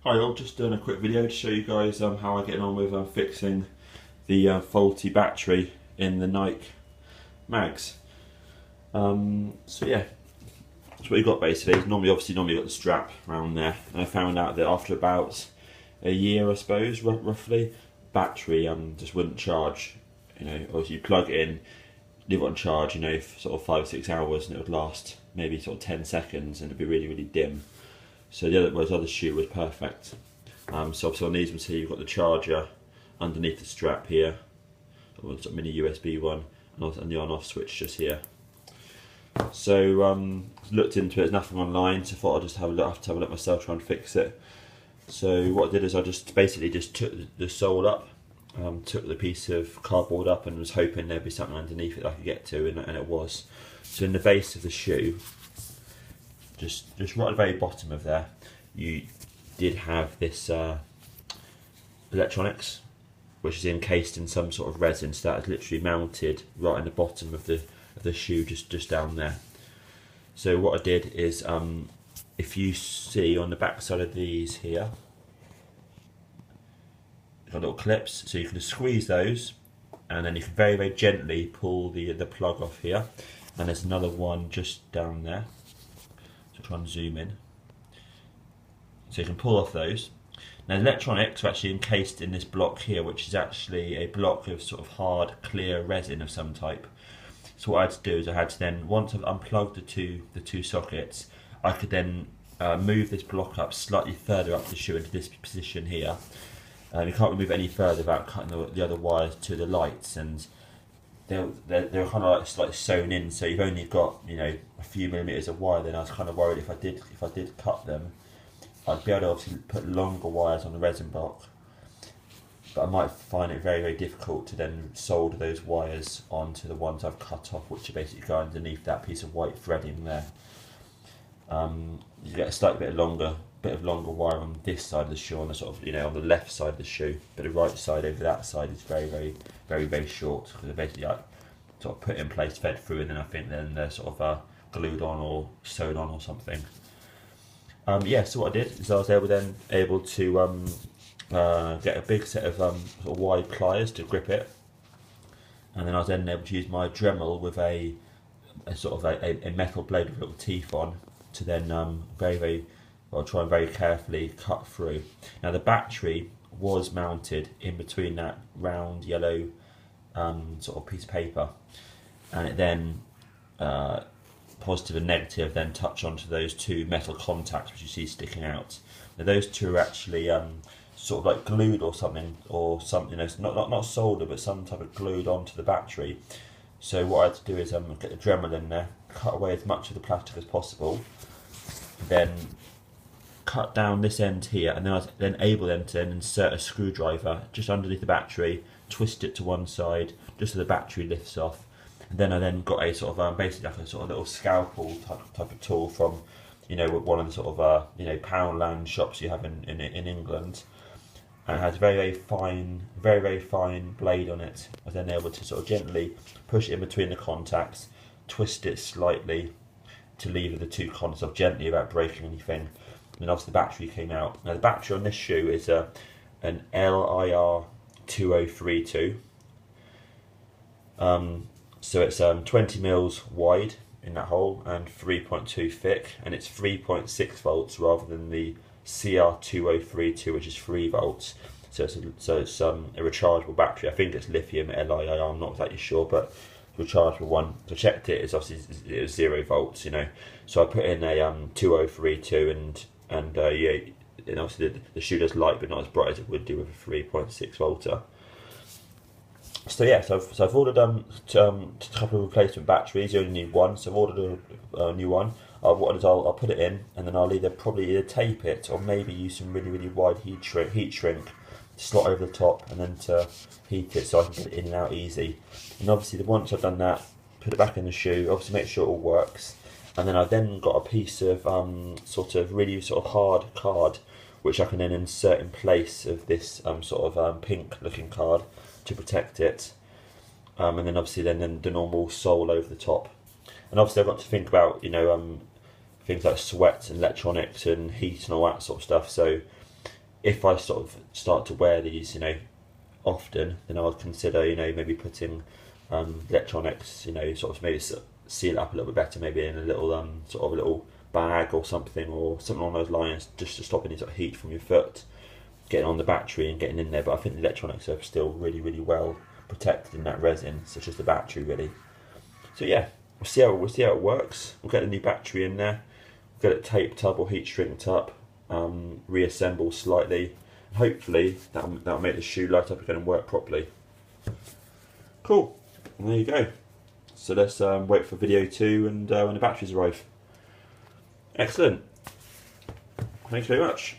Hi all, just doing a quick video to show you guys how I'm getting on with fixing the faulty battery in the Nike mags. So yeah, that's what you got basically. Normally you got the strap around there, and I found out that after about a year, I suppose, roughly, battery just wouldn't charge. You know, obviously you plug it in, leave it on charge, you know, for sort of 5 or 6 hours, and it would last maybe sort of 10 seconds, and it'd be really, really dim. So the other shoe was perfect. So obviously on these ones here, you've got the charger underneath the strap here, or a mini USB one, and the on-off switch just here. So looked into it, there's nothing online, so I thought I'd just have a look myself, try and fix it. So what I did is I just basically took the sole up, took the piece of cardboard up, and was hoping there'd be something underneath it that I could get to, and it was. So in the base of the shoe, just right at the very bottom of there, you did have this electronics, which is encased in some sort of resin. So that is literally mounted right in the bottom of the shoe, just down there. So what I did is, if you see on the back side of these here, got little clips, so you can just squeeze those, and then you can very, very gently pull the plug off here. And there's another one just down there. So try and zoom in. So you can pull off those. Now the electronics are actually encased in this block here, which is actually a block of sort of hard, clear resin of some type. So what I had to do is I had to then, once I've unplugged the two sockets, I could then move this block up slightly further up the shoe into this position here. You can't remove it any further without cutting the other wires to the lights, and they're kind of like slightly sewn in, so you've only got, you know, a few millimeters of wire. Then I was kind of worried if I did cut them, I'd be able to obviously put longer wires on the resin block, but I might find it very, very difficult to then solder those wires onto the ones I've cut off, which are basically go underneath that piece of white threading there. You get a slightly bit of longer wire on this side of the shoe, on the sort of, you know, on the left side of the shoe, but the right side over that side is very, very, very, very short, because they're basically like sort of put in place, fed through, and then I think then they're sort of glued on or sewn on or something. Yeah, so what I did is I was able to get a big set of sort of wide pliers to grip it, and then I was then able to use my Dremel with a sort of a metal blade with little teeth on to then try and very carefully cut through. Now the battery was mounted in between that round yellow sort of piece of paper, and it then positive and negative then touch onto those two metal contacts which you see sticking out. Now those two are actually sort of like glued or something, you know, not soldered, but some type of glued onto the battery. So what I had to do is get the Dremel in there, cut away as much of the plastic as possible, then cut down this end here, and then I was then able to then insert a screwdriver just underneath the battery, twist it to one side just so the battery lifts off, and then I got a sort of basically like a sort of little scalpel type of tool from, you know, one of the sort of you know, Poundland shops you have in England, and it has a very fine blade on it. I was then able to sort of gently push it in between the contacts, twist it slightly to lever the two contacts off gently without breaking anything. And then obviously the battery came out. Now the battery on this shoe is an LIR2032. So it's 20 mils wide in that hole and 3.2 thick, and it's 3.6 volts rather than the CR2032, which is 3 volts. So it's a rechargeable battery. I think it's lithium LIR, I'm not exactly sure, but the rechargeable one. So I checked it, it was 0 volts, you know. So I put in a 2032, and yeah, and obviously the shoe does light, but not as bright as it would do with a 3.6 volter. So yeah, so I've ordered a couple of replacement batteries. You only need one, so I've ordered a new one. What I'll do is I'll put it in, and then I'll probably either tape it or maybe use some really, really wide heat shrink to slot over the top, and then to heat it so I can get it in and out easy. And obviously once I've done that, put it back in the shoe, obviously make sure it all works, and then I've then got a piece of sort of really sort of hard card, which I can then insert in place of this sort of pink looking card to protect it, and then obviously then the normal sole over the top. And obviously I've got to think about, you know, things like sweat and electronics and heat and all that sort of stuff. So if I sort of start to wear these, you know, often, then I'll consider, you know, maybe putting electronics, you know, sort of maybe seal it up a little bit better, maybe in a little sort of a little bag or something along those lines, just to stop any sort of heat from your foot getting on the battery and getting in there. But I think the electronics are still really, really well protected in that resin, such as the battery, really. So yeah, we'll see how it works. We'll get a new battery in there, get it taped up or heat shrinked up, reassemble slightly. Hopefully that'll make the shoe light up again and work properly. Cool, and there you go. So let's wait for video 2 and when the batteries arrive. Excellent. Thanks very much.